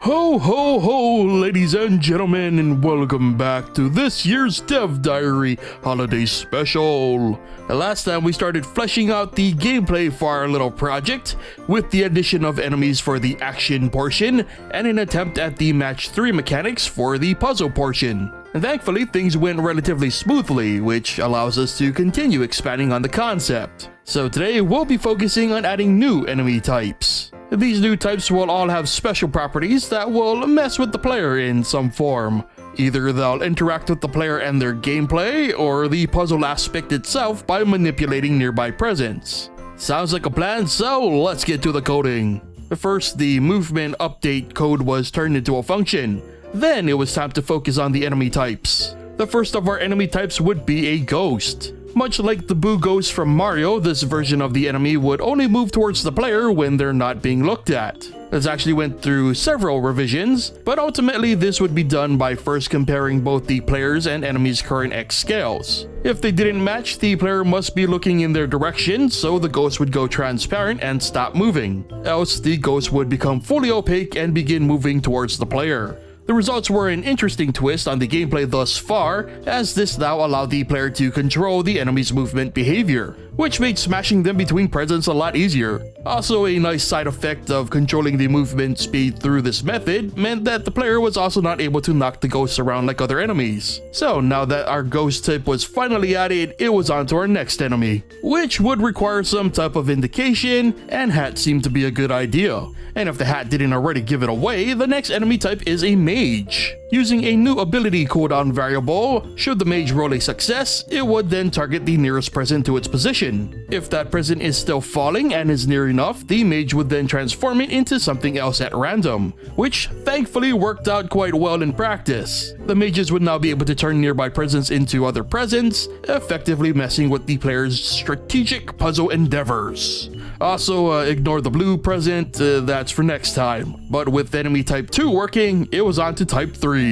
Ho ho ho, ladies and gentlemen, and welcome back to this year's Dev Diary Holiday Special. The last time we started fleshing out the gameplay for our little project with the addition of enemies for the action portion and an attempt at the match 3 mechanics for the puzzle portion. And thankfully things went relatively smoothly, which allows us to continue expanding on the concept. So today we'll be focusing on adding new enemy types. These new types will all have special properties that will mess with the player in some form. Either they'll interact with the player and their gameplay, or the puzzle aspect itself by manipulating nearby presence. Sounds like a plan, so let's get to the coding. First, the movement update code was turned into a function. Then it was time to focus on the enemy types. The first of our enemy types would be a ghost. Much like the Boo Ghost from Mario, this version of the enemy would only move towards the player when they're not being looked at. This actually went through several revisions, but ultimately this would be done by first comparing both the player's and enemy's current X scales. If they didn't match, the player must be looking in their direction, so the ghost would go transparent and stop moving. Else, the ghost would become fully opaque and begin moving towards the player. The results were an interesting twist on the gameplay thus far, as this now allowed the player to control the enemy's movement behavior, which made smashing them between presents a lot easier. Also, a nice side effect of controlling the movement speed through this method meant that the player was also not able to knock the ghosts around like other enemies. So now that our ghost type was finally added, it was on to our next enemy, which would require some type of indication, and hat seemed to be a good idea. And if the hat didn't already give it away, the next enemy type is a Mage. Using a new ability cooldown variable, should the Mage roll a success, it would then target the nearest present to its position. If that present is still falling and is near enough, the Mage would then transform it into something else at random, which thankfully worked out quite well in practice. The Mages would now be able to turn nearby presents into other presents, effectively messing with the player's strategic puzzle endeavors. Also, ignore the blue present, that's for next time. But with enemy type 2 working, it was on to type 3.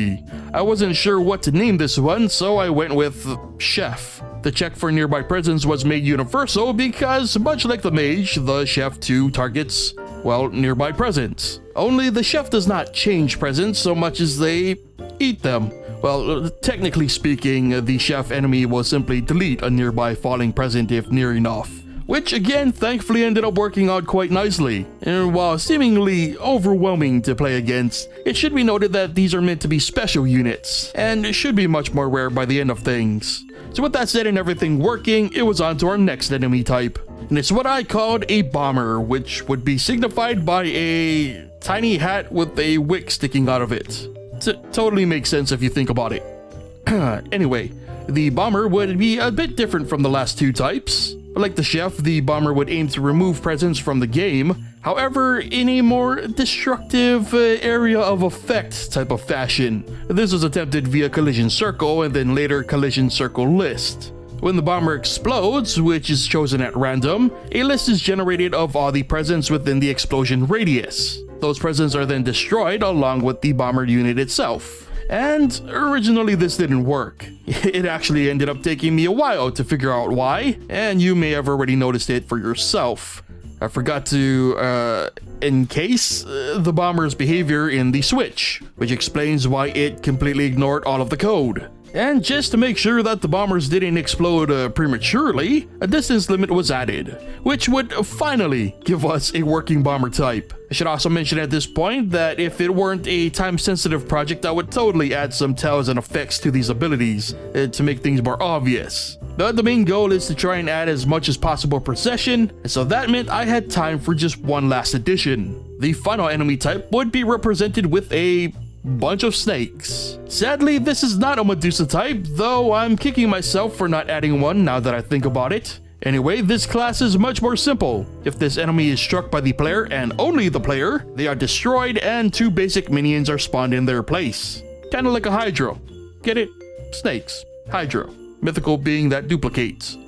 I wasn't sure what to name this one, so I went with Chef. The check for nearby presence was made universal because, much like the Mage, the Chef too targets, well, nearby presents. Only the Chef does not change presents so much as they eat them. Well, technically speaking, the Chef enemy will simply delete a nearby falling present if near enough, which again thankfully ended up working out quite nicely. And while seemingly overwhelming to play against, it should be noted that these are meant to be special units, and should be much more rare by the end of things. So with that said and everything working, it was on to our next enemy type. And it's what I called a bomber, which would be signified by a tiny hat with a wick sticking out of it. Totally makes sense if you think about it. Anyway, the bomber would be a bit different from the last two types. Like the Chef, the bomber would aim to remove presents from the game, however, in a more destructive area of effect type of fashion. This was attempted via collision circle and then later collision circle list. When the bomber explodes, which is chosen at random, a list is generated of all the presents within the explosion radius. Those presents are then destroyed along with the bomber unit itself. And originally this didn't work. It actually ended up taking me a while to figure out why, and you may have already noticed it for yourself. I forgot to encase the bomber's behavior in the switch, which explains why it completely ignored all of the code. And just to make sure that the bombers didn't explode prematurely, a distance limit was added, which would finally give us a working bomber type. I should also mention at this point that if it weren't a time-sensitive project, I would totally add some tells and effects to these abilities to make things more obvious. But the main goal is to try and add as much as possible procession, and so that meant I had time for just one last addition. The final enemy type would be represented with a bunch of snakes. Sadly, this is not a Medusa type, though I'm kicking myself for not adding one now that I think about it. Anyway, this class is much more simple. If this enemy is struck by the player and only the player, they are destroyed and 2 basic minions are spawned in their place. Kinda like a Hydra. Get it? Snakes. Hydra. Mythical being that duplicates.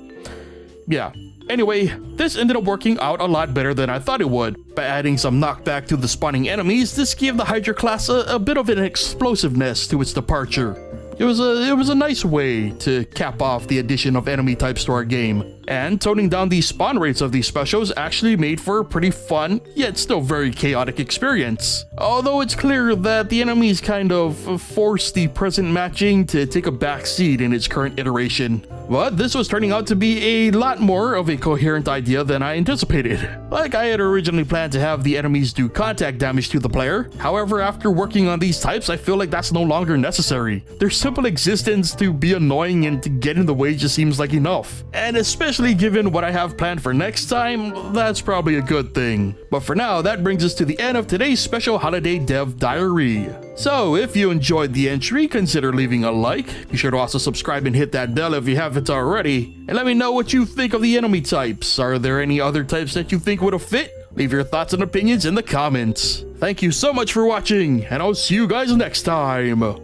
Yeah. Anyway, this ended up working out a lot better than I thought it would. By adding some knockback to the spawning enemies, this gave the Hydra class a bit of an explosiveness to its departure. It was a nice way to cap off the addition of enemy types to our game. And toning down the spawn rates of these specials actually made for a pretty fun, yet still very chaotic experience. Although it's clear that the enemies kind of forced the present matching to take a backseat in its current iteration. But this was turning out to be a lot more of a coherent idea than I anticipated. Like, I had originally planned to have the enemies do contact damage to the player. However, after working on these types, I feel like that's no longer necessary. Their simple existence to be annoying and to get in the way just seems like enough. And especially given what I have planned for next time, that's probably a good thing. But for now, that brings us to the end of today's special holiday dev diary. So, if you enjoyed the entry, consider leaving a like. Be sure to also subscribe and hit that bell if you haven't already. And let me know what you think of the enemy types. Are there any other types that you think would have fit? Leave your thoughts and opinions in the comments. Thank you so much for watching, and I'll see you guys next time.